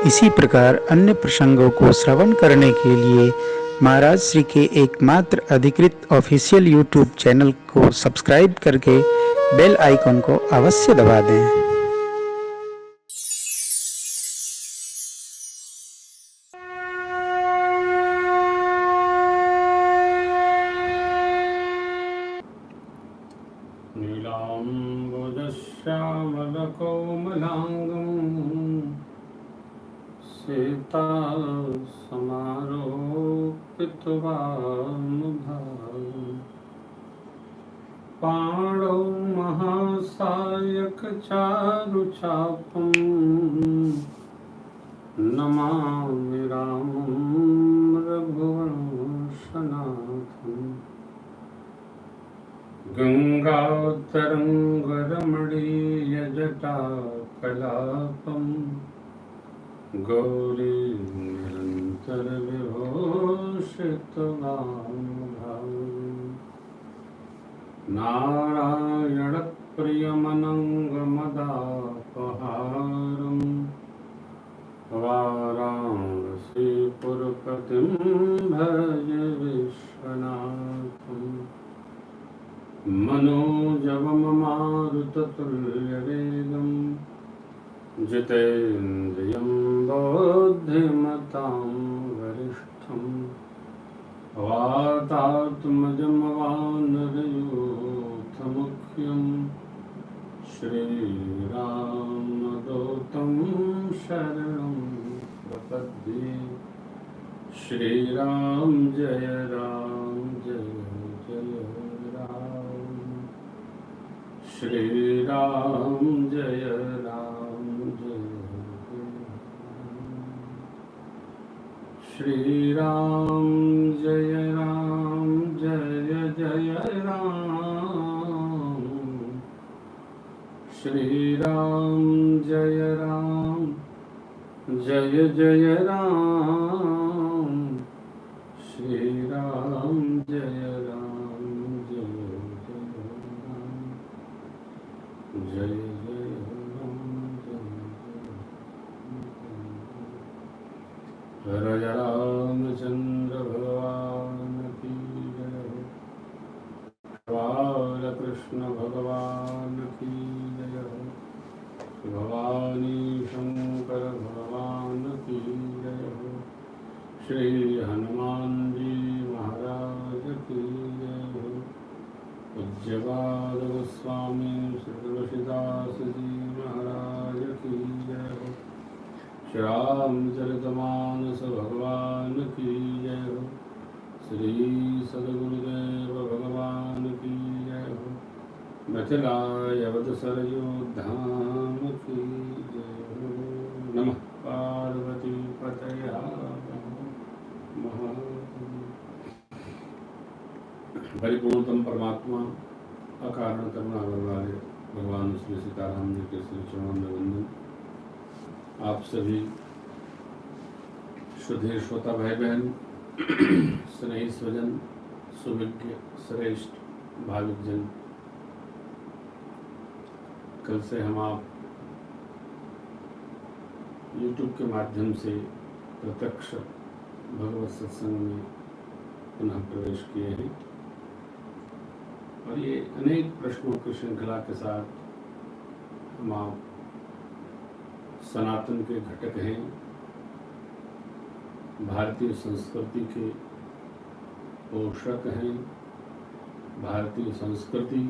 इसी प्रकार अन्य प्रसंगों को श्रवण करने के लिए महाराज श्री के एकमात्र अधिकृत ऑफिशियल यूट्यूब चैनल को सब्सक्राइब करके बेल आइकन को अवश्य दबा दें। नीलाम्बुजश्यामलकोमलाङ्गं सीतासमारोपितवानुभावं पाणौ महासायकचारुचापं नमामि रामं रघुवंशनाथम् गंगातरंगरमणीयजटाकलापं गौरी निरन्तरविभूषितवानुभावं नारायणप्रियमनङ्गमदापहारं वाराणसीपुरपतिं भज विश्वनाथम् मनोजवं मारुततुल्यवेगं जितेन्द्रियं बुद्धिमतां वरिष्ठं वातात्मजं वानरयूथमुख्यं श्रीरामदूतं शरणं प्रपद्ये। श्रीराम जय राम जय जय श्री राम जय राम जय श्री राम जय राम जय जय राम श्री राम जय राम जय जय राम श्री राम जय राम जय जय राम रामचंद्र भगवान की जय। बालकृष्ण भगवान की जय। भवानी शंकर भगवान की जय। श्री हनुमान जी महाराज की जय। पूज्यपाद गोस्वामी श्री तुलसीदास जी महाराज की जय। श्री रामचरितमानस भगवान की जय। श्री सद्गुरुदेव भगवान की जय। मिथिलायवत सरयू धाम की जय। नमः पार्वती पतये परिपूर्णतम परमात्मा अकारण करुणा वाले भगवान श्री सीताराम जी के श्री चरणों में वंदन। आप सभी शुद्धे श्रोता भाई बहन, स्नेही स्वजन, सुविज्ञ श्रेष्ठ भाविक जन, कल से हम आप YouTube के माध्यम से प्रत्यक्ष भगवत सत्संग में पुनः प्रवेश किए हैं और ये अनेक प्रश्नों की श्रृंखला के साथ हम आप सनातन के घटक हैं, भारतीय संस्कृति के पोषक हैं। भारतीय संस्कृति,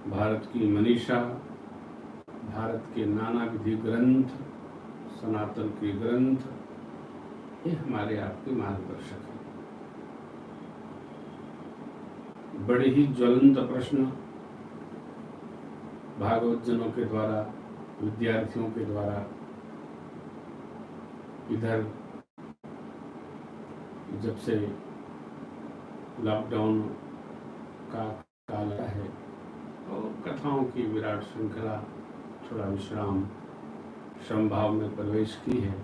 भारत की मनीषा, भारत के नाना विधि ग्रंथ, सनातन के ग्रंथ, ये हमारे आपके मार्गदर्शक हैं। बड़े ही ज्वलंत प्रश्न भागवत जनों के द्वारा, विद्यार्थियों के द्वारा इधर जब से लॉकडाउन का काल है और कथाओं की विराट श्रृंखला थोड़ा विश्राम श्रम भाव में प्रवेश की है,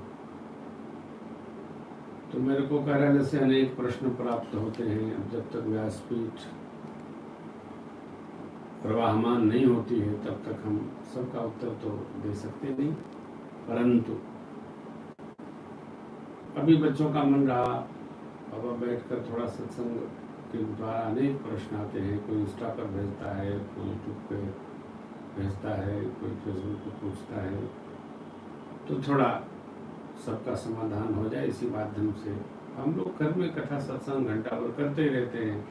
तो मेरे को कार्यालय से अनेक प्रश्न प्राप्त होते हैं। अब जब तक व्यासपीठ प्रवाहमान नहीं होती है तब तक हम सबका उत्तर तो दे सकते नहीं, परंतु अभी बच्चों का मन रहा, अब बैठकर थोड़ा सत्संग के द्वारा अनेक प्रश्न आते हैं, कोई इंस्टा पर भेजता है, कोई यूट्यूब पे भेजता है, कोई फेसबुक पे पूछता है, तो थोड़ा सबका समाधान हो जाए इसी माध्यम से। हम लोग घर में कथा सत्संग घंटा भर करते ही रहते हैं,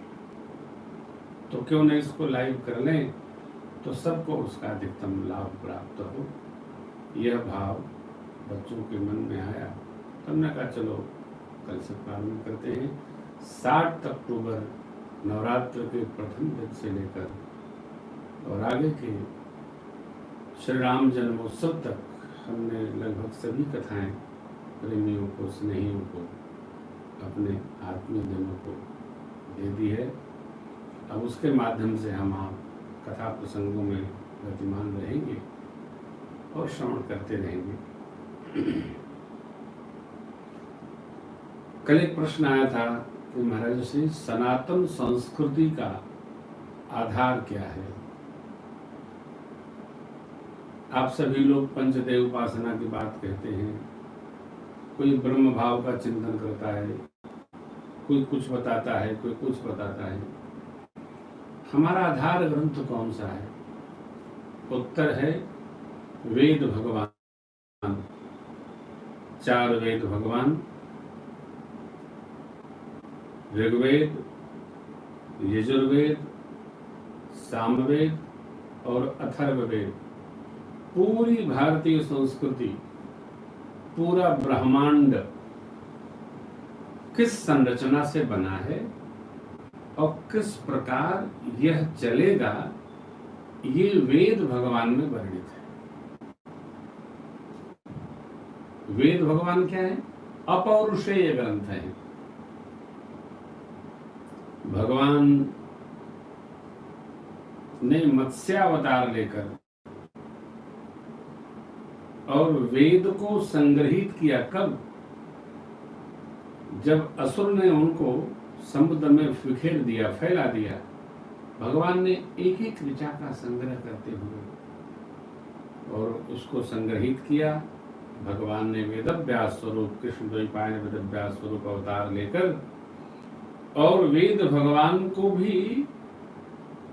तो क्यों नहीं इसको लाइव कर लें, तो सबको उसका अधिकतम लाभ प्राप्त हो। यह भाव बच्चों के मन में आया, तो हमने कहा चलो कल से प्रारंभ करते हैं। 7 अक्टूबर नवरात्र के प्रथम दिन से लेकर और आगे के श्री राम जन्मोत्सव तक हमने लगभग सभी कथाएं प्रेमियों को, स्नेहियों को, अपने आत्मीय जनों को दे दी है। अब उसके माध्यम से हम आप कथा प्रसंगों में गतिमान रहेंगे और श्रवण करते रहेंगे। कल एक प्रश्न आया था कि महाराज से सनातन संस्कृति का आधार क्या है। आप सभी लोग पंचदेव उपासना की बात कहते हैं, कोई ब्रह्म भाव का चिंतन करता है, कोई कुछ बताता है, कोई कुछ बताता है। हमारा आधार ग्रंथ कौन सा है? उत्तर है वेद भगवान, 4 वेद भगवान, ऋग्वेद, यजुर्वेद, सामवेद और अथर्ववेद। पूरी भारतीय संस्कृति, पूरा ब्रह्मांड किस संरचना से बना है और किस प्रकार यह चलेगा, ये वेद भगवान में वर्णित है। वेद भगवान क्या है? अपौरुषेय ग्रंथ है। भगवान ने मत्स्यावतार लेकर और वेद को संग्रहित किया। कब? जब असुर ने उनको समुद्र में बिखेर दिया, फैला दिया। भगवान ने एक एक ऋचा का संग्रह करते हुए और उसको संग्रहित किया। भगवान ने वेदव्यास स्वरूप, कृष्ण द्वैपायन वेदव्यास स्वरूप अवतार लेकर और वेद भगवान को भी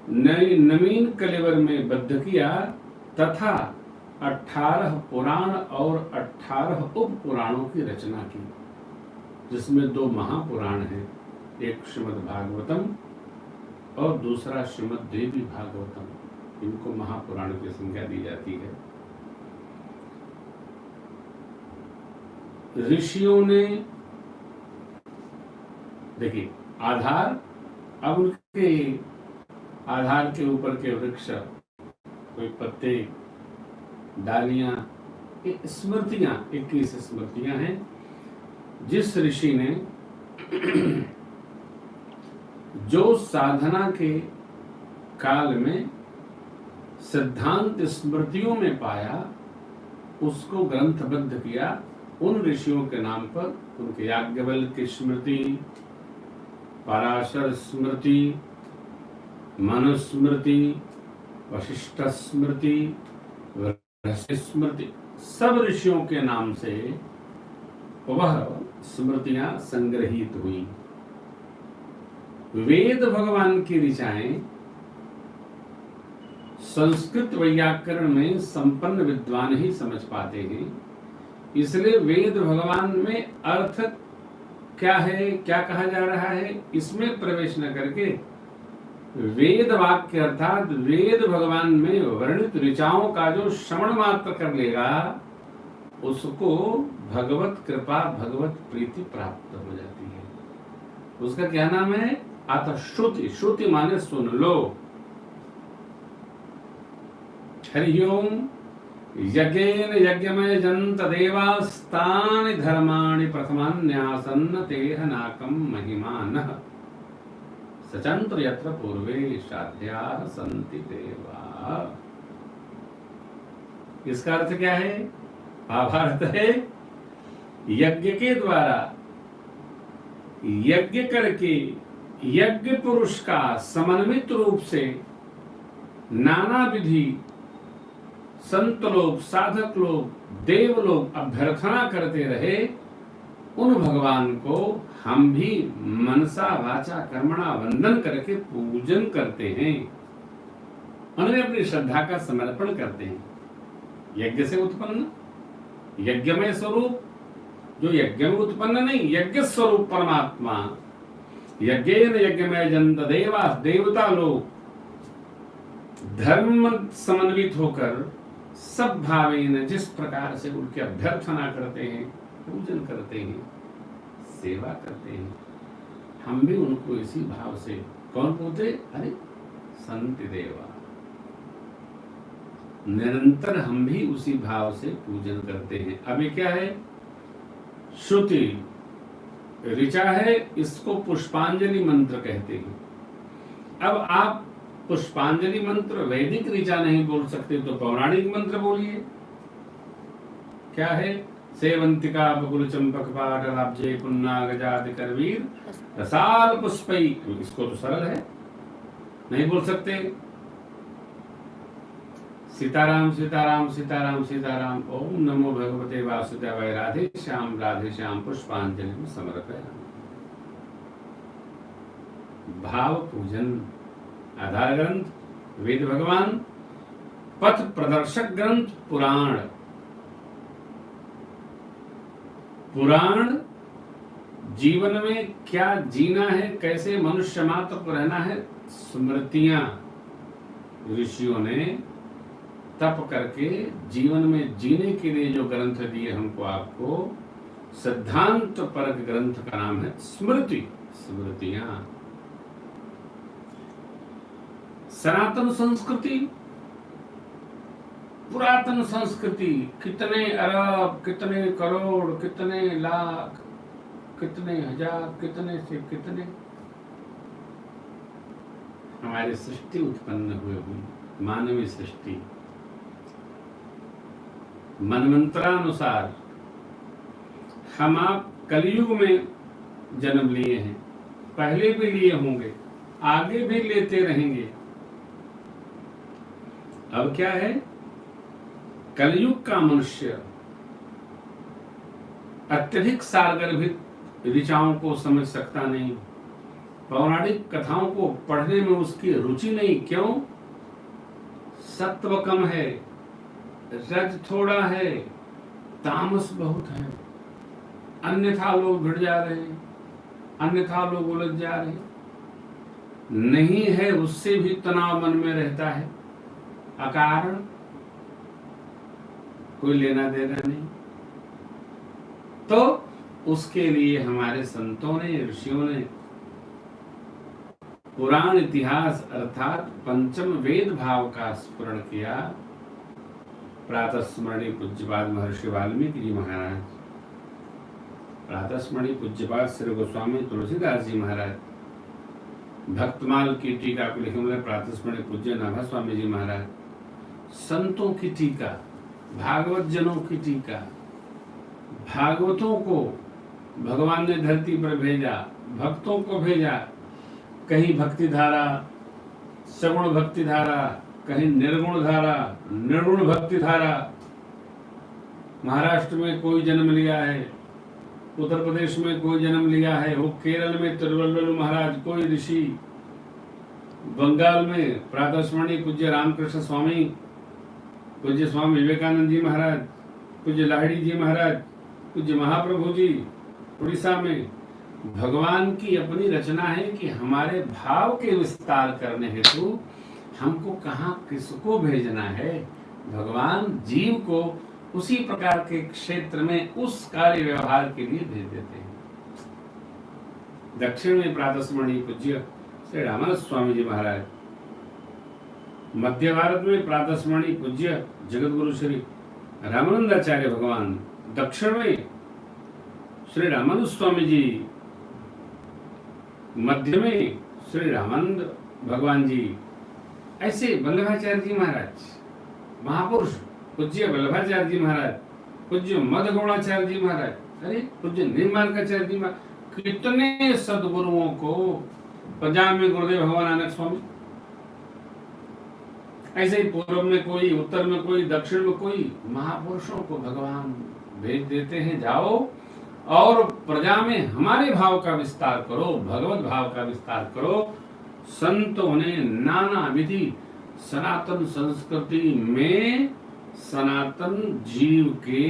नवीन कलेवर में बद्ध किया तथा 18 पुराण और 18 उप पुराणों की रचना की, जिसमें 2 महापुराण हैं, एक श्रीमद् भागवतम और दूसरा श्रीमद् देवी भागवतम। इनको महापुराण की संज्ञा दी जाती है। ऋषियों ने, देखिए आधार, अब उनके आधार के ऊपर के वृक्ष, कोई पत्ते, डालियां, स्मृतियां, 21 स्मृतियां हैं। जिस ऋषि ने जो साधना के काल में सिद्धांत स्मृतियों में पाया, उसको ग्रंथबद्ध किया। उन ऋषियों के नाम पर उनके याज्ञवल्क्य स्मृति, पराशर स्मृति, मनुस्मृति, वशिष्ठ स्मृति, स्मृति, सब ऋषियों के नाम से वह स्मृतियां संग्रहित हुई। वेद भगवान की ऋचाएं संस्कृत व्याकरण में संपन्न विद्वान ही समझ पाते हैं। इसलिए वेद भगवान में अर्थ क्या है, क्या कहा जा रहा है, इसमें प्रवेश न करके वेद वाक्य अर्थात वेद भगवान में वर्णित ऋचाओं का जो श्रवण मात्र कर लेगा, उसको भगवत कृपा, भगवत प्रीति प्राप्त हो जाती है। उसका क्या नाम है? अतः श्रुति। श्रुति माने सुन लो। हरि ओम। यज्ञेन यज्ञमय जंत देवास्तानि धर्माणि प्रथमान्यासन्न तेह नाकम महिमानः सचंत्र यत्र पूर्वे साध्याः सन्ति देवा। इसका अर्थ क्या है? भावार्थ है यज्ञ के द्वारा, यज्ञ करके यज्ञ पुरुष का समन्वित रूप से नाना विधि संत लोग, साधक लोग, देव लोग अभ्यर्थना करते रहे, उन भगवान को हम भी मनसा वाचा कर्मणा वंदन करके पूजन करते हैं, उन्हें अपनी श्रद्धा का समर्पण करते हैं। यज्ञ से उत्पन्न यज्ञमय स्वरूप, जो यज्ञ में उत्पन्न नहीं, यज्ञ स्वरूप परमात्मा, यज्ञेन यज्ञमय जंत देवा, देवता लोग धर्म समन्वित होकर सब भावेन जिस प्रकार से उनकी अभ्यर्थना करते हैं, पूजन करते हैं, सेवा करते हैं, हम भी उनको इसी भाव से, कौन पूछते? अरे संत देवा, निरंतर हम भी उसी भाव से पूजन करते हैं। अभी क्या है? श्रुति ऋचा है, इसको पुष्पांजलि मंत्र कहते हैं। अब आप पुष्पांजलि मंत्र वैदिक ऋचा नहीं बोल सकते तो पौराणिक मंत्र बोलिए। क्या है? सेवंतिका बकुल चंपक पाट लाब्जे पुन्नाग जाति करवीर रसाल पुष्पई। इसको तो सरल है, नहीं बोल सकते। सीताराम सीताराम सीताराम सीताराम, ओम नमो भगवते वासुदेवाय, राधे श्याम पुष्पांजलि समर्पयामि। भाव पूजन आधार ग्रंथ वेद भगवान, पथ प्रदर्शक ग्रंथ पुराण। पुराण जीवन में क्या जीना है, कैसे मनुष्य मात्र को रहना है, स्मृतियां ऋषियों ने तप करके जीवन में जीने के लिए जो ग्रंथ दिए हमको आपको, सिद्धांत परक ग्रंथ का नाम है स्मृति, स्मृतियां। सनातन संस्कृति, पुरातन संस्कृति, कितने अरब, कितने करोड़, कितने लाख, कितने हजार, कितने से कितने हमारी सृष्टि उत्पन्न हुई, मानवीय सृष्टि। मनमंत्रानुसार हम आप कलयुग में जन्म लिए हैं, पहले भी लिए होंगे, आगे भी लेते रहेंगे। अब क्या है? कलयुग का मनुष्य अत्यधिक सारगर्भित ऋचाओं को समझ सकता नहीं, पौराणिक कथाओं को पढ़ने में उसकी रुचि नहीं। क्यों? सत्व कम है, रज थोड़ा है, तामस बहुत है, अन्यथा लोग भिड़ जा रहे हैं, अन्यथा लोग उलझ जा रहे हैं। नहीं है उससे भी तनाव मन में रहता है, अकारण कोई लेना देना नहीं। तो उसके लिए हमारे संतों ने, ऋषियों ने पुराण इतिहास अर्थात पंचम वेद भाव का स्मरण किया। प्रातः स्मरणीय पूज्यपाद महर्षि वाल्मीकि जी महाराज, प्रातः स्मरणीय पूज्यपाद श्री गोस्वामी तुलसीदास जी महाराज, भक्तमाल की टीका को लिखे हुए प्रातः स्मरणीय पूज्य नाभा स्वामी जी महाराज, संतों की टीका, भागवत जनों की टीका। भागवतों को भगवान ने धरती पर भेजा, भक्तों को भेजा, कहीं भक्ति धारा, सगुण भक्ति धारा, कहीं निर्गुण धारा, निर्गुण भक्ति धारा। महाराष्ट्र में कोई जन्म लिया है, उत्तर प्रदेश में कोई जन्म लिया है, वो केरल में तिरुवल्लुवर महाराज कोई ऋषि, बंगाल में प्रातः स्मरणीय पूज्य रामकृष्ण स्वामी, पूज्य स्वामी विवेकानंद जी महाराज, पूज्य लाहिड़ी जी महाराज, पूज्य महाप्रभु जी उड़ीसा में। भगवान की अपनी रचना है कि हमारे भाव के विस्तार करने हेतु हमको कहाँ किसको भेजना है। भगवान जीव को उसी प्रकार के क्षेत्र में उस कार्य व्यवहार के लिए भेज देते हैं। दक्षिण में प्रातः स्मरणीय पूज्य श्री रामानंद स्वामी जी महाराज, मध्य भारत में प्रातः स्मरणीय पूज्य जगत गुरु श्री रामानंदाचार्य भगवान, दक्षिण में श्री रामानंद स्वामी जी, मध्य में श्री रामानंद भगवान जी। ऐसे वल्लभाचार्य जी महाराज महापुरुष, पूज्य वल्लभाचार्य जी महाराज, पूज्य मदगौणाचार्य जी महाराज, अरे पूज्य निर्मालकाचार्य जी महाराज, कितने सदगुरुओं को, पंजाब में गुरुदेव भगवान नानक स्वामी, ऐसे ही पूर्व में कोई, उत्तर में कोई, दक्षिण में कोई, महापुरुषों को भगवान भेज देते हैं, जाओ और प्रजा में हमारे भाव का विस्तार करो, भगवत भाव का विस्तार करो। संतों ने नाना विधि सनातन संस्कृति में सनातन जीव के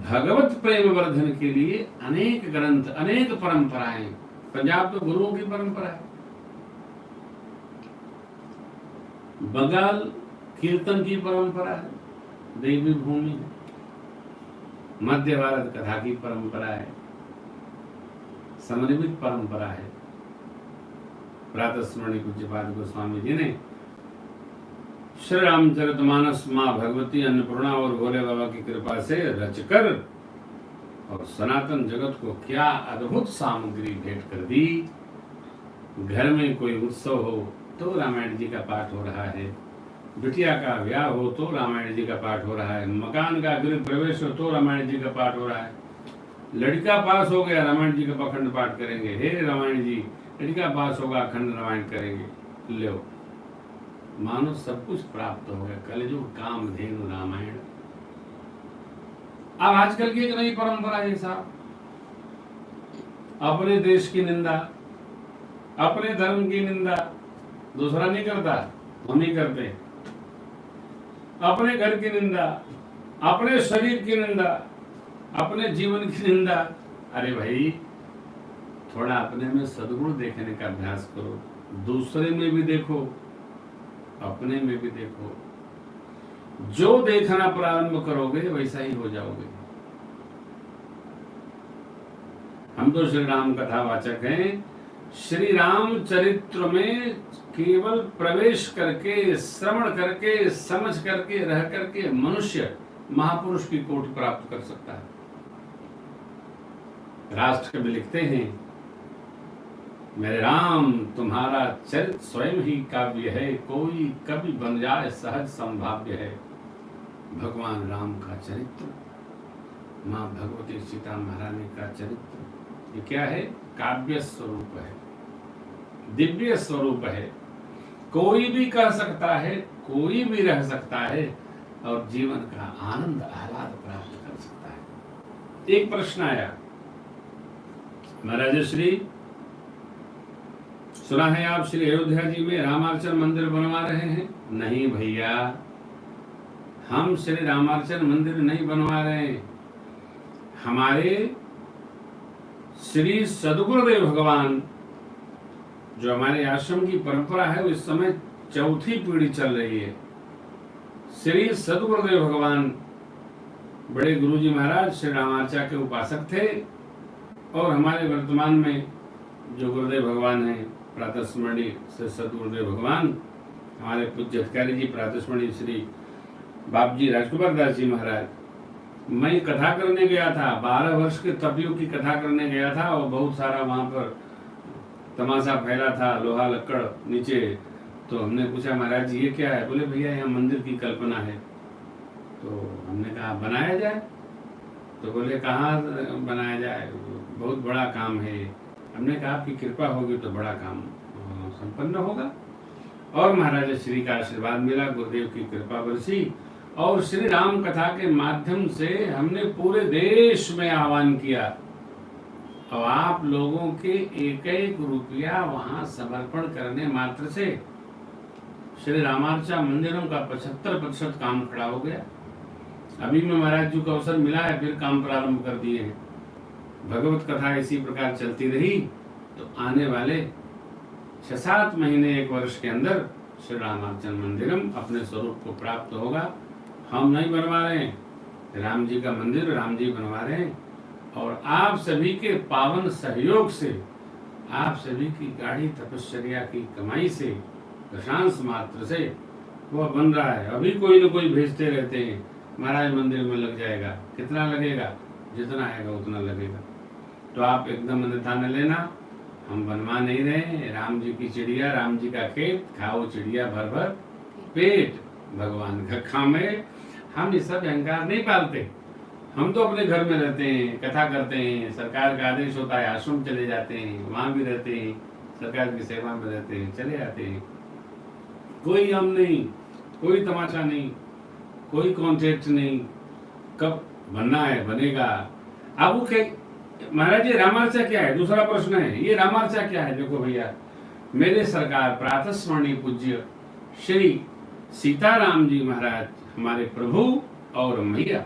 भगवत प्रेम वर्धन के लिए अनेक ग्रंथ, अनेक परंपराएं। पंजाब तो गुरुओं की परंपरा है, बंगाल कीर्तन की परंपरा है, देवी भूमि है, मध्य भारत कथा की परंपरा है, समन्वित परंपरा है। प्रातः स्मरणीय पूज्यपाद गोस्वामी जी ने श्री रामचरितमानस माँ भगवती अन्नपूर्णा और भोले बाबा की कृपा से रचकर और सनातन जगत को क्या अद्भुत सामग्री भेंट कर दी। घर में कोई उत्सव हो तो रामायण जी का पाठ हो रहा है, बिटिया का ब्याह हो तो रामायण जी का पाठ हो रहा है, मकान का गृह प्रवेश हो तो रामायण जी का पाठ हो रहा है, लड़का पास हो गया रामायण जी का अखंड पाठ करेंगे, हे रामायण जी, लड़का पास होगा अखंड रामायण करेंगे। लो, मानो सब कुछ प्राप्त हो गया, कलयुग कामधेनु रामायण। अब आजकल की एक नई परंपरा है साहब, अपने देश की निंदा, अपने धर्म की निंदा दूसरा नहीं करता, हम ही करते। अपने घर की निंदा, अपने शरीर की निंदा, अपने जीवन की निंदा। अरे भाई, थोड़ा अपने में सद्गुण देखने का अभ्यास करो, दूसरे में भी देखो, अपने में भी देखो। जो देखना प्रारंभ करोगे वैसा ही हो जाओगे। हम तो श्री राम कथा वाचक हैं। श्री राम चरित्र में केवल प्रवेश करके, श्रवण करके, समझ करके, रह करके मनुष्य महापुरुष की कोटि प्राप्त कर सकता है। राष्ट्र कवि लिखते हैं, मेरे राम तुम्हारा चरित्र स्वयं ही काव्य है, कोई कवि बन जाए सहज संभाव्य है। भगवान राम का चरित्र, माँ भगवती सीता महारानी का चरित्र, ये क्या है? काव्य स्वरूप है, दिव्य स्वरूप है। कोई भी कह सकता है, कोई भी रह सकता है और जीवन का आनंद आह्लाद प्राप्त कर सकता है। एक प्रश्न आया, महाराज श्री, सुना है आप श्री अयोध्या जी में रामार्चन मंदिर बनवा रहे हैं? नहीं भैया, हम श्री रामार्चन मंदिर नहीं बनवा रहे हैं। हमारे श्री सद्गुरुदेव भगवान, जो हमारे आश्रम की परंपरा है, वो इस समय चौथी पीढ़ी चल रही है। श्री सद्गुरुदेव भगवान बड़े गुरुजी महाराज श्री रामार्चा के उपासक थे और हमारे वर्तमान में जो गुरुदेव भगवान हैं प्रातः स्मरणीय श्री सद्गुरुदेव भगवान, हमारे पूज्य अधिकारी जी प्रातः स्मरणीय श्री बाबजी राजकुमार दास जी महाराज। मैं कथा करने गया था, 12 वर्ष के तपियों की कथा करने गया था और बहुत सारा वहां पर तमाशा फैला था, लोहा लक्कड़ नीचे। तो हमने पूछा, महाराज जी ये क्या है? बोले भैया यहाँ मंदिर की कल्पना है। तो हमने कहा बनाया जाए। तो बोले कहाँ बनाया जाए, बहुत बड़ा काम है। हमने कहा आपकी कृपा होगी तो बड़ा काम संपन्न होगा। और महाराज श्री का आशीर्वाद मिला, गुरुदेव की कृपा बरसी और श्री राम कथा के माध्यम से हमने पूरे देश में आह्वान किया। अब आप लोगों के एक एक रुपया वहां समर्पण करने मात्र से श्री रामार्चा मंदिरों का 75% काम खड़ा हो गया। अभी में महाराज जी को अवसर मिला है, फिर काम प्रारंभ कर दिए हैं। भगवत कथा इसी प्रकार चलती रही तो आने वाले 6-7 महीने, 1 वर्ष के अंदर श्री रामार्चन मंदिरम अपने स्वरूप को प्राप्त होगा। हम नहीं बनवा रहे हैं, राम जी का मंदिर राम जी बनवा रहे हैं और आप सभी के पावन सहयोग से, आप सभी की गाढ़ी तपश्चर्या की कमाई से, दशांश मात्र से वह बन रहा है। अभी कोई न कोई भेजते रहते हैं, महाराज मंदिर में लग जाएगा। कितना लगेगा? जितना आएगा उतना लगेगा। तो आप एकदम अन्यथा न लेना, हम बनवा नहीं रहे। राम जी की चिड़िया, राम जी का खेत, खाओ चिड़िया भर भर पेट, भगवान का काम है। हम ये सब अहंकार नहीं पालते। हम तो अपने घर में रहते हैं, कथा करते हैं, सरकार का आदेश होता है आश्रम चले जाते हैं, वहां भी रहते हैं, सरकार की सेवा में रहते हैं, चले आते हैं। कोई हम नहीं, कोई तमाशा नहीं, कोई कॉन्ट्रैक्ट नहीं। कब बनना है बनेगा। अब महाराज ये रामार्चा क्या है? दूसरा प्रश्न है, ये रामार्चा क्या है? देखो भैया, मेरे सरकार प्रातः स्मरणीय पूज्य श्री सीताराम जी महाराज, हमारे प्रभु और मैया,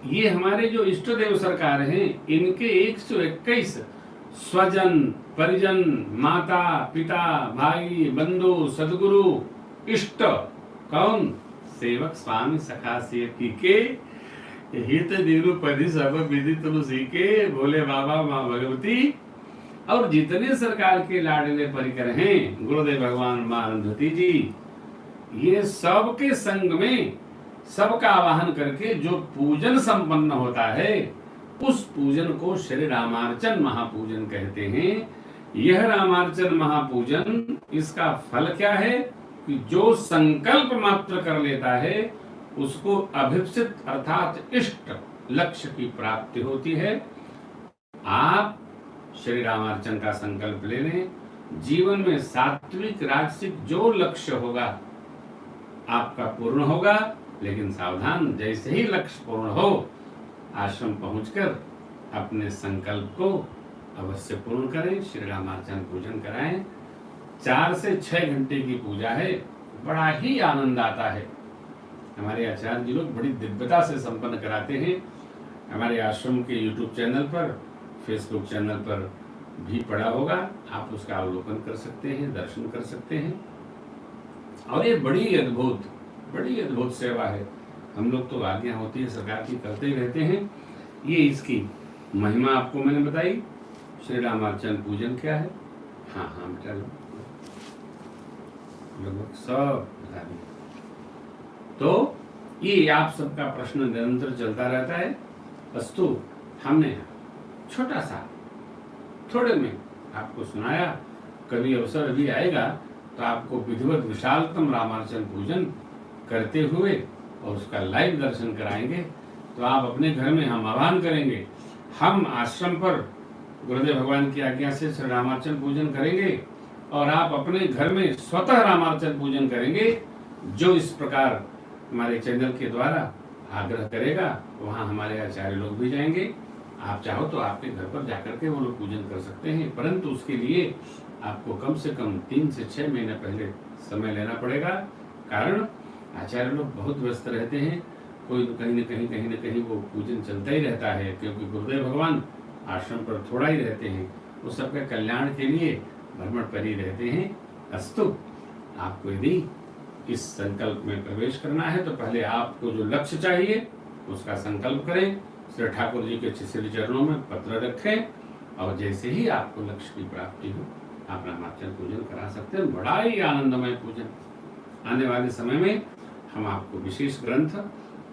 ये हमारे जो इष्ट देव सरकार हैं, इनके 121 स्वजन परिजन, माता पिता, भाई बंधु, सदगुरु, इष्ट, कौन? सेवक स्वामी सखा सेवकी के हित निरूपधि सब विधि तुलसी के, भोले बाबा माँ भगवती और जितने सरकार के लाडले परिकर हैं, गुरुदेव भगवान माँ अरुंधति जी, ये सबके संग में सबका आवाहन करके जो पूजन संपन्न होता है, उस पूजन को श्री रामार्चन महापूजन कहते हैं। यह रामार्चन महापूजन, इसका फल क्या है कि जो संकल्प मात्र कर लेता है उसको अभिप्सित अर्थात इष्ट लक्ष्य की प्राप्ति होती है। आप श्री रामार्चन का संकल्प ले लें, जीवन में सात्विक राजसिक जो लक्ष्य होगा आपका पूर्ण होगा। लेकिन सावधान, जैसे ही लक्ष्य पूर्ण हो, आश्रम पहुंचकर अपने संकल्प को अवश्य पूर्ण करें, श्री रामार्चन पूजन कराएं। 4 से 6 घंटे की पूजा है, बड़ा ही आनंद आता है। हमारे आचार्य जी लोग बड़ी दिव्यता से संपन्न कराते हैं। हमारे आश्रम के YouTube चैनल पर, फेसबुक चैनल पर भी पड़ा होगा, आप उसका अवलोकन कर सकते हैं, दर्शन कर सकते हैं। और ये बड़ी अद्भुत सेवा है। हम लोग तो आज्ञा होती है सरकार की करते ही रहते हैं। ये इसकी महिमा आपको मैंने बताई। श्री रामार्चन पूजन क्या है? हाँ बेटा, लगभग सब बता दिए। तो ये आप सबका प्रश्न निरंतर चलता रहता है। वस्तु हमने छोटा सा थोड़े में आपको सुनाया। कभी अवसर भी आएगा तो आपको विधिवत विशालतम रामार्चन पूजन करते हुए और उसका लाइव दर्शन कराएंगे। तो आप अपने घर में, हम आह्वान करेंगे, हम आश्रम पर गुरुदेव भगवान की आज्ञा से श्री रामार्चन पूजन करेंगे और आप अपने घर में स्वतः रामार्चन पूजन करेंगे। जो इस प्रकार हमारे चैनल के द्वारा आग्रह करेगा, वहाँ हमारे आचार्य लोग भी जाएंगे। आप चाहो तो आपके घर पर जाकर के वो लोग पूजन कर सकते हैं, परंतु उसके लिए आपको कम से कम 3 से 6 महीने पहले समय लेना पड़ेगा। कारण आचार्य लोग बहुत व्यस्त रहते हैं, कोई कहीं न कहीं वो पूजन चलता ही रहता है, क्योंकि गुरुदेव भगवान आश्रम पर थोड़ा ही रहते हैं, वो सबके कल्याण के लिए भ्रमण पर ही रहते हैं। अस्तु, आपको यदि इस संकल्प में प्रवेश करना है तो पहले आपको जो लक्ष्य चाहिए उसका संकल्प करें, श्री ठाकुर जी के श्री चरणों में पत्र रखें और जैसे ही आपको लक्ष्य की प्राप्ति हो आप रामार्चन पूजन करा सकते हैं। बड़ा ही आनंदमय पूजन। आने वाले समय में हम आपको विशेष ग्रंथ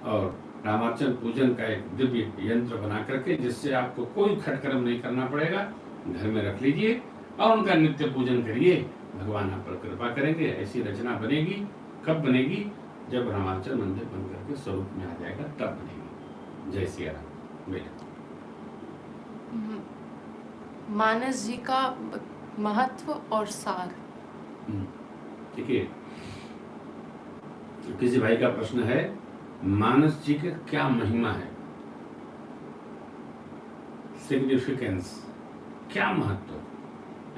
और रामार्चन पूजन का एक दिव्य यंत्र बना करके, जिससे आपको कोई खटकर्म नहीं करना पड़ेगा, घर में रख लीजिए और उनका नित्य पूजन करिए। भगवान आप पर कृपा करेंगे। ऐसी रचना बनेगी। कब बनेगी? जब रामार्चन मंदिर बन करके स्वरूप में आ जाएगा, तब बनेगी। जय सिया राम। बेटा, मानस जी का महत्व और सार। देखिए, किसी भाई का प्रश्न है, मानस जी का क्या महिमा है, सिग्निफिकेंस, क्या महत्व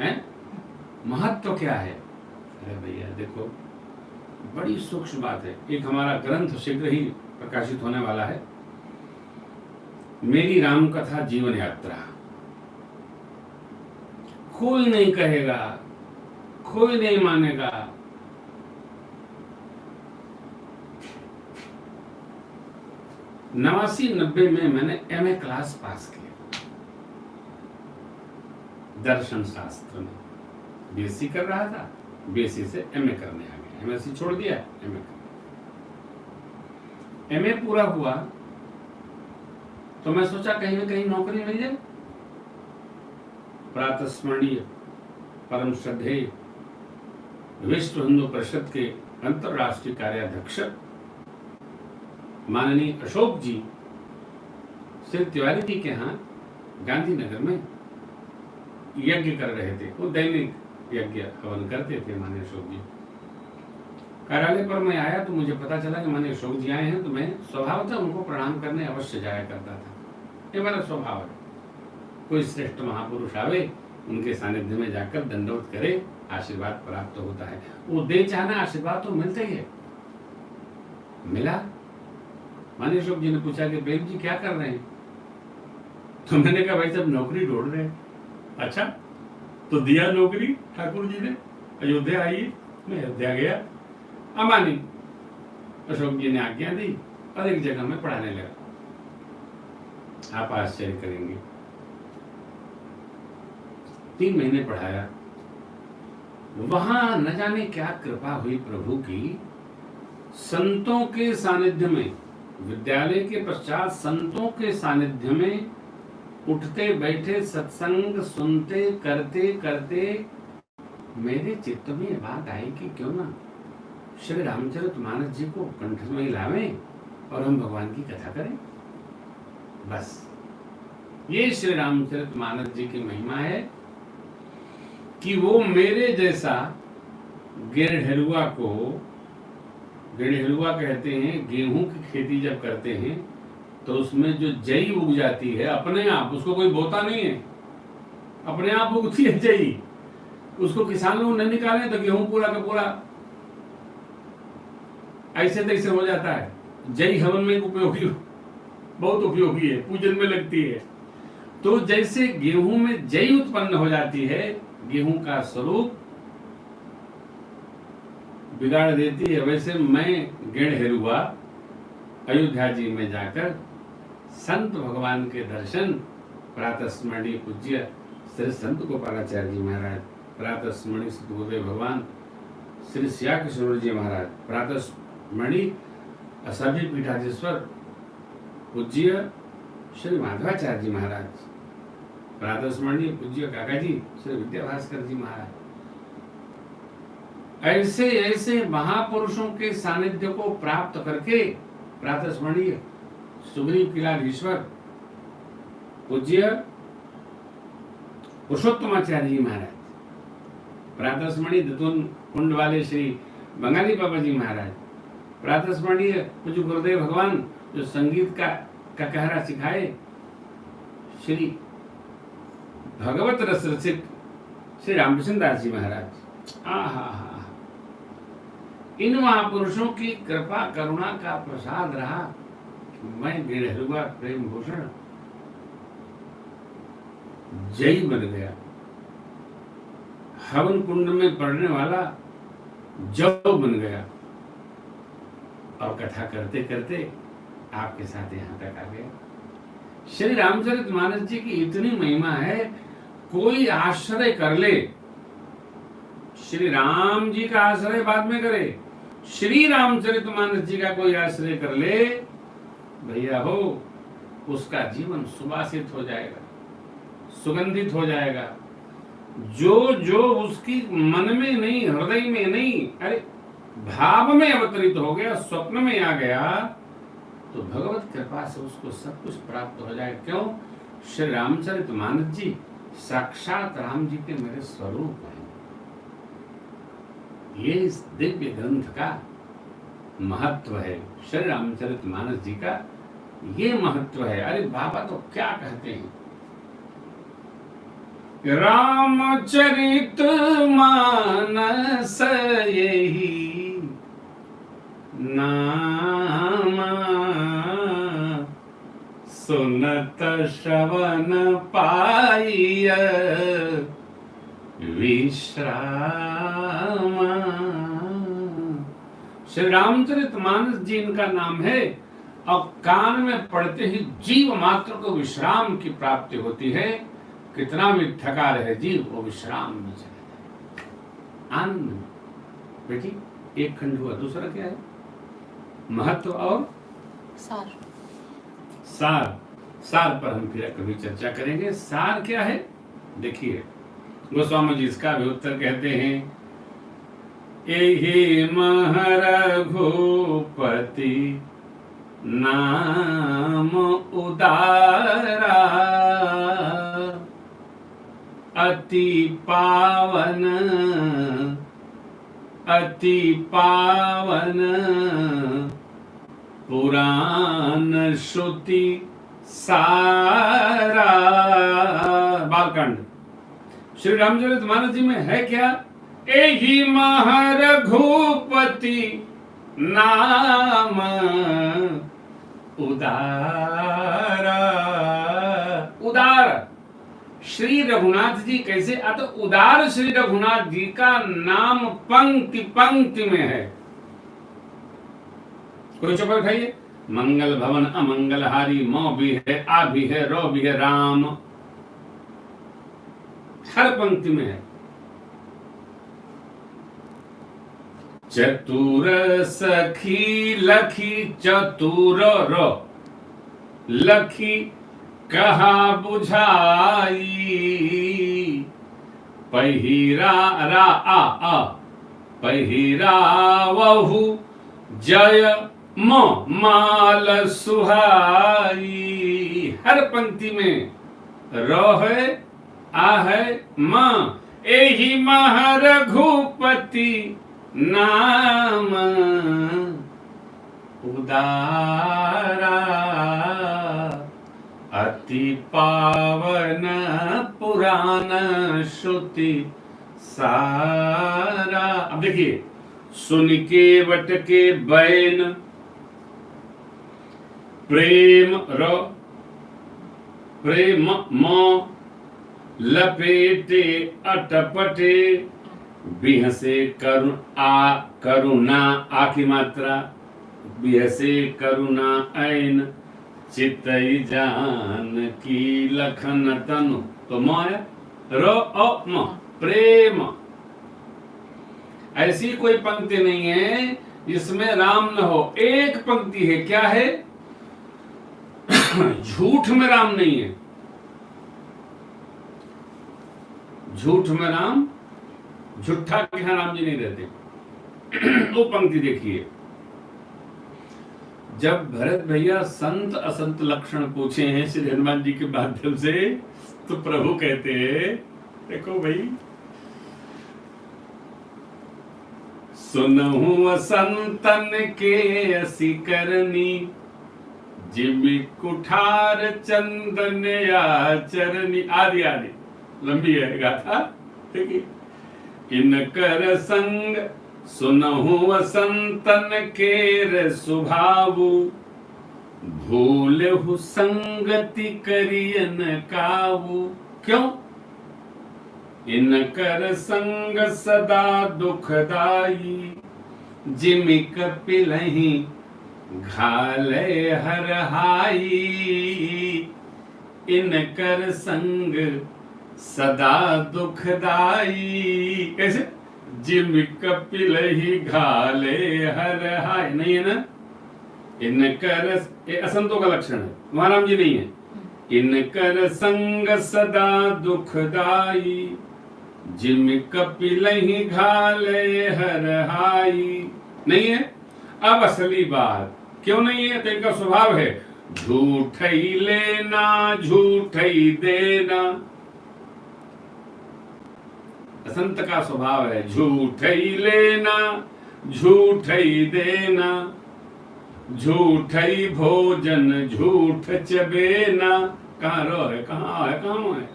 है, महत्व क्या है? अरे भैया देखो, बड़ी सूक्ष्म बात है। एक हमारा ग्रंथ शीघ्र ही प्रकाशित होने वाला है, मेरी राम कथा जीवन यात्रा। कोई नहीं कहेगा, कोई नहीं मानेगा, 89-90 में मैंने MA क्लास पास किया दर्शन शास्त्र में। BSc कर रहा था, BSc से MA करने आ गया, MSc छोड़ दिया, MA कर। MA पूरा हुआ तो मैं सोचा कहीं ना कहीं नौकरी मिल जाए। प्रातस्मरणीय परम श्रद्धेय विश्व हिंदू परिषद के अंतरराष्ट्रीय कार्याध्यक्ष माननीय अशोक जी श्री तिवारी जी के यहाँ गांधीनगर में यज्ञ कर रहे थे। वो दैनिक यज्ञ हवन करते थे माननीय अशोक जी। कार्यालय पर मैं आया तो मुझे पता चला कि माननीय अशोक जी आए हैं, तो मैं स्वभावतः उनको प्रणाम करने अवश्य जाया करता था। ये मेरा स्वभाव है। कोई श्रेष्ठ महापुरुष आवे, उनके सानिध्य में जाकर दंडवत करे, आशीर्वाद प्राप्त होता है। वो दे चाहना आशीर्वाद तो मिलता ही है। मिला। मानी अशोक जी ने पूछा कि प्रेम जी क्या कर रहे हैं? तो मैंने कहा भाई सब नौकरी ढूंढ रहे हैं। अच्छा, तो दिया नौकरी ठाकुर जी ने, अयोध्या आइए। मैं अयोध्या गया। अमानी अशोक जी ने आज्ञा दी और एक जगह में पढ़ाने लगा। आप आश्चर्य करेंगे, 3 महीने पढ़ाया। वहां न जाने क्या कृपा हुई प्रभु की, संतों के सानिध्य में, विद्यालय के पश्चात संतों के सानिध्य में उठते बैठे सत्संग सुनते करते करते मेरे चित्त में ये बात आई कि क्यों ना श्री रामचरितमानस जी को कंठ में लावें और हम भगवान की कथा करें। बस ये श्री रामचरितमानस जी की महिमा है कि वो मेरे जैसा गिरहरुआ को, गिरहरुआ कहते हैं गेहूं की खेती जब करते हैं तो उसमें जो जई उग जाती है अपने आप, उसको कोई बोता नहीं है, अपने आप उगती है जई। उसको किसान लोग नहीं निकाले तो गेहूं पूरा का पूरा ऐसे तैसे हो जाता है। जई हवन में उपयोगी, बहुत उपयोगी है, पूजन में लगती है। तो जैसे गेहूं में जई उत्पन्न हो जाती है, गेहूं का स्वरूप बिगाड़ देती है, वैसे मैं गिरहरुआ अयोध्या जी में जाकर संत भगवान के दर्शन, प्रातः स्मरणीय पूज्य श्री संत गोपालाचार्य जी महाराज, प्रातः स्मरणीय सतगुरुदेव भगवान श्री श्या किशोर जी महाराज, प्रातः स्मरणीय असभ्य पीठाधीश्वर पूज्य श्री माधवाचार्य जी महाराज, प्रातः स्मरणीय पूज्य काका जी श्री विद्याभास्कर जी महाराज। ऐसे ऐसे महापुरुषों के सानिध्य को प्राप्त करके प्रातः स्मरणीय सुग्रीव किलाधीश्वर पूज्य पुरुषोत्तमाचार्य जी महाराज, प्रातः स्मरणीय दतुन कुंड वाले श्री बंगाली बाबा जी महाराज, प्रातः स्मरणीय पूज्य गुरुदेव भगवान जो संगीत का कहरा सिखाए श्री भगवत रस रसिक श्री रामकृष्ण दास जी महाराज। आहा, इन महापुरुषों की कृपा करुणा का प्रसाद रहा। मैं गिरहरुआ प्रेम भूषण जय बन गया, हवन कुंड में पड़ने वाला जौ बन गया और कथा करते करते आपके साथ यहां तक आ गया। श्री रामचरितमानस जी की इतनी महिमा है, कोई आश्रय कर ले, श्री राम जी का आश्रय बाद में करे, श्री रामचरितमानस जी का कोई आश्रय कर ले भैया हो, उसका जीवन सुवासित हो जाएगा, सुगंधित हो जाएगा। जो जो उसकी मन में नहीं, हृदय में नहीं, अरे भाव में अवतरित हो गया, स्वप्न में आ गया, तो भगवत कृपा से उसको सब कुछ प्राप्त हो जाए। क्यों? श्री रामचरितमानस जी साक्षात राम जी के मेरे स्वरूप हैं। ये इस दिव्य ग्रंथ का महत्व है, श्री रामचरितमानस जी का ये महत्व है। अरे बाबा तो क्या कहते हैं, रामचरित मानस यही नाम, सुनत श्रवण पाइय विश्राम। श्री रामचरितमानस जी इनका नाम है, और कान में पढ़ते ही जीव मात्र को विश्राम की प्राप्ति होती है। कितना भी थका रहे जीव, वो विश्राम में चले जाए, आनंद में। बेटी एक खंड हुआ, दूसरा क्या है? महत्व और सार। सार, सार पर हम फिर कभी चर्चा करेंगे। सार क्या है देखिए, गोस्वामी जी इसका भी उत्तर कहते हैं, एहि महरघुपति नाम उदारा, अति पावन पुराण श्रुति सारा। बालकांड। श्री रामचरितमानस जी में है क्या? एहि महारघुपति नाम उदारा। उदार श्री रघुनाथ जी कैसे? अत उदार श्री रघुनाथ जी का नाम पंक्ति पंक्ति में है। कोई चुप उठाइए। मंगल भवन अमंगलहारी, मौ भी है, आ भी है, रो भी है, राम हर पंक्ति में है। चतुर सखी लखी, चतुर रो लखी कहा बुझाई, पहिरा रा आ पहिरा वहु जय म माल सुहाई। हर पंक्ति में रो है, आ है, मां। एहि महारघुपति नाम उदारा, अति पावन पुराण श्रुति सारा। अब देखिए, सुन के वट के बैन, प्रेम रो प्रेम मो, लपेटे अटपटे, बिहसे करुण आ करुणा आ की मात्रा, बिहसे करुणा ऐन, चितई जान की लखन तनु। तो माया रो ओ म प्रेम। ऐसी कोई पंक्ति नहीं है जिसमें राम न हो। एक पंक्ति है, क्या है? झूठ में राम नहीं है। झूठ में राम, झूठा के यहां राम जी नहीं रहते। वो पंक्ति देखिए, जब भरत भैया संत असंत लक्षण पूछे हैं श्री हनुमान जी के माध्यम से, तो प्रभु कहते हैं, देखो भाई, सुनहु संतन के असी करनी, जिमि कुठार चंदन आचरणी। आदि आदि लंबी है गाथा, ठीक है। इनकर संग सुनहु संतन केर सुभावु, भूलहु संगति करियन कावु। क्यों? इनकर संग सदा दुखदाई, जिमि कपिलहि घाले हरहाई। इनकर संग सदा दुखदाई, कैसे? जिमि कपिलहि घाले हरहाई। नहीं है ना? इनकर, ये असंतों का लक्षण है, वहां राम जी नहीं है। इनकर संग सदा दुखदाई, जिमि कपिलहि घाले हरहाई। नहीं है। अब असली बात क्यों नहीं है? तो इनका स्वभाव है झूठ ही लेना, झूठ ही देना। असंत का स्वभाव है झूठ ही लेना, झूठ ही देना, झूठ ही भोजन, झूठ चबेना। कहाँ रो है, कहाँ है, कहाँ है?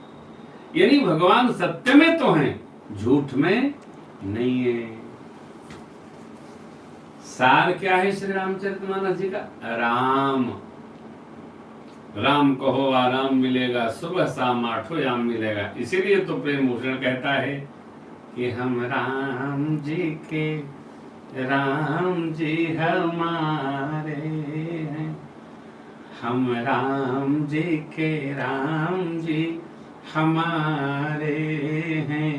यानी भगवान सत्य में तो हैं, झूठ में नहीं है। सार क्या है श्री रामचरितमानस जी का? राम। राम कहो आराम मिलेगा, सुबह शाम आठों याम मिलेगा। इसीलिए तो प्रेम भूषण कहता है कि हम राम जी के, राम जी हमारे हैं, हम राम जी के, राम जी हमारे हैं।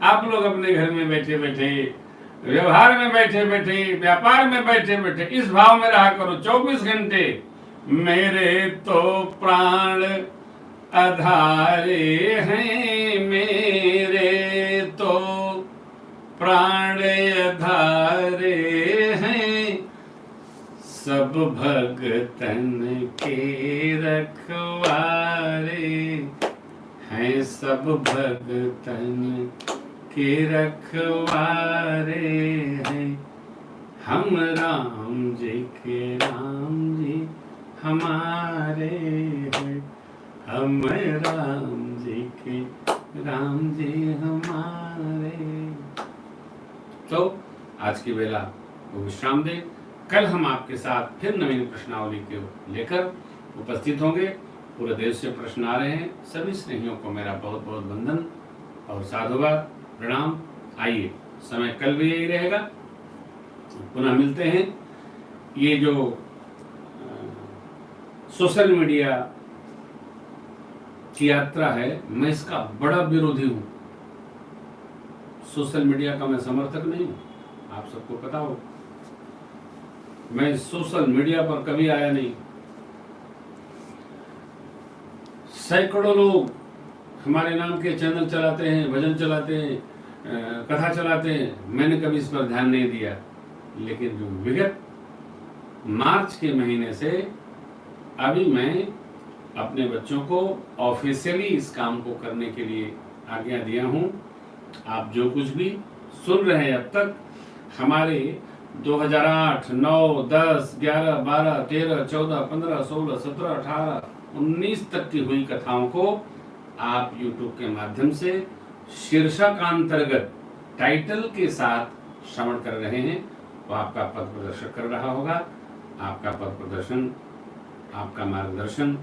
आप लोग अपने घर में बैठे बैठे, व्यवहार में बैठे बैठे, व्यापार में बैठे बैठे इस भाव में रहा करो 24 घंटे, मेरे तो प्राण आधारे हैं, मेरे तो प्राण आधारे हैं, सब भगतन के रखवारे हैं, सब भगतन के रखवारे हैं, हम राम जी के, राम जी हमारे हैं, हम राम जी के, राम जी हमारे। तो आज की बेला को विश्राम दें। कल हम आपके साथ फिर नवीन प्रश्नावली को लेकर उपस्थित होंगे। पूरे देश से प्रश्न आ रहे हैं। सभी स्नेहियों को मेरा बहुत बहुत वंदन और साधुवाद, प्रणाम। आइए, समय कल भी यही रहेगा, पुनः मिलते हैं। ये जो सोशल मीडिया की यात्रा है, मैं इसका बड़ा विरोधी हूं। सोशल मीडिया का मैं समर्थक नहीं हूं, आप सबको पता हो। मैं सोशल मीडिया पर कभी आया नहीं। सैकड़ों लोग हमारे नाम के चैनल चलाते हैं, भजन चलाते हैं, कथा चलाते हैं, मैंने कभी इस पर ध्यान नहीं दिया। लेकिन जो विगत मार्च के महीने से अभी मैं अपने बच्चों को ऑफिशियली इस काम को करने के लिए आज्ञा दिया हूं। आप जो कुछ भी सुन रहे हैं अब तक, हमारे 2008, 9, 10, 11, 12, 13, 14, 15, 16, 17, 18, 19 तक की हुई कथाओं को आप YouTube के माध्यम से शीर्षकांतर्गत टाइटल के साथ श्रवण कर रहे हैं। वो आपका पथ प्रदर्शन कर रहा होगा। आपका पथ प्रदर्शन, आपका मार्गदर्शन,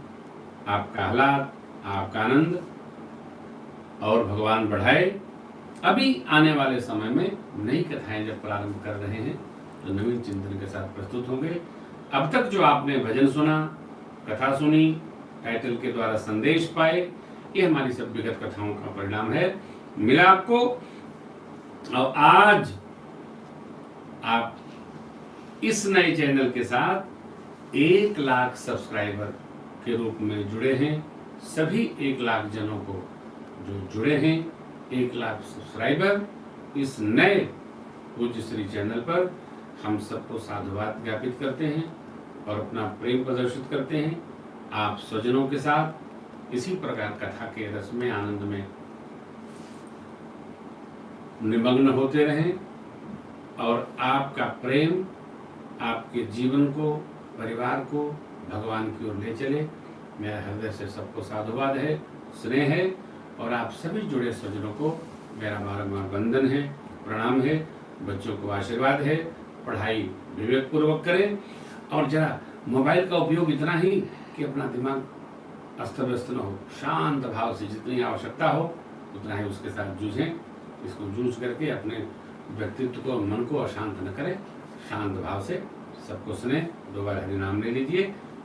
आपका आह्लाद, आपका आनंद और भगवान बढ़ाए। अभी आने वाले समय में नई कथाएं जब प्रारंभ कर रहे हैं तो नवीन चिंतन के साथ प्रस्तुत होंगे। अब तक जो आपने भजन सुना, कथा सुनी, टाइटल के द्वारा संदेश पाए, ये हमारी सब विगत कथाओं का परिणाम है। मिला आपको। और आज आप इस नए चैनल के साथ 1 लाख सब्सक्राइबर के रूप में जुड़े हैं। सभी 1 लाख जनों को जो जुड़े हैं, 1 लाख सब्सक्राइबर इस नए पूज्य श्री चैनल पर, हम सबको साधुवाद ज्ञापित करते हैं और अपना प्रेम प्रदर्शित करते हैं। आप स्वजनों के साथ इसी प्रकार कथा के रस में, आनंद में निमग्न होते रहें और आपका प्रेम आपके जीवन को, परिवार को भगवान की ओर ले चले। मेरा हृदय से सबको साधुवाद है, स्नेह है और आप सभी जुड़े स्वजनों को मेरा बारंबार वंदन है, प्रणाम है। बच्चों को आशीर्वाद है। पढ़ाई विवेक पूर्वक करें और जरा मोबाइल का उपयोग इतना ही कि अपना दिमाग अस्त व्यस्त न हो। शांत भाव से जितनी आवश्यकता हो उतना ही उसके साथ जूझें। इसको जूझ करके अपने व्यक्तित्व को, मन को अशांत न करें। शांत भाव से सबको सुने। 2 बार हरि नाम ले लीजिए।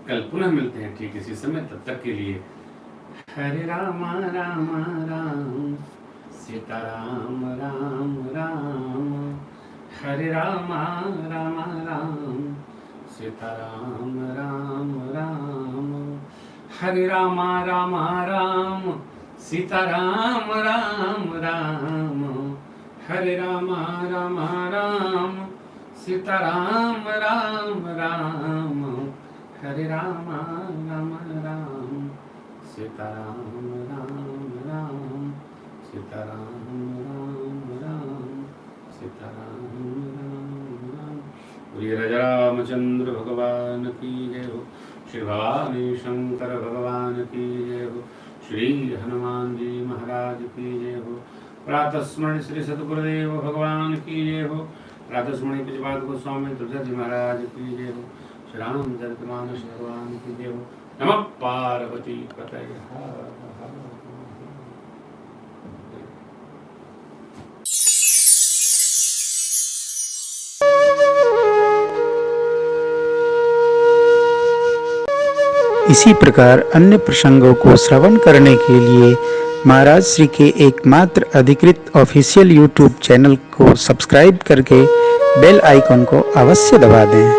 कल पुनः मिलते हैं ठीक इसी समय। तब तक के लिए हरे राम राम राम, सीता राम राम राम, हरे राम राम राम, सीता राम राम राम, हरे राम राम राम, सीता राम राम राम, हरे राम राम राम, सीता राम राम राम, हरे राम राम राम, सीता राम राम राम, सीता राम राम राम, सीता राम राम राम। बोलिए राजा रामचंद्र भगवान की जय हो। श्री भवानी शंकर भगवान की जय हो। श्री हनुमान जी महाराज की जय हो। प्रातः स्मरण श्री सतगुरुदेव भगवान की जय हो। प्रातः स्मरण पूज्यपाद गोस्वामी तुलसीदास जी महाराज की जय हो। श्री रामचरितमानस भगवान की जय हो। नमः पार्वती पतये हर हर। इसी प्रकार अन्य प्रसंगों को श्रवण करने के लिए महाराज श्री के एकमात्र अधिकृत ऑफिशियल YouTube चैनल को सब्सक्राइब करके बेल आइकन को अवश्य दबा दें।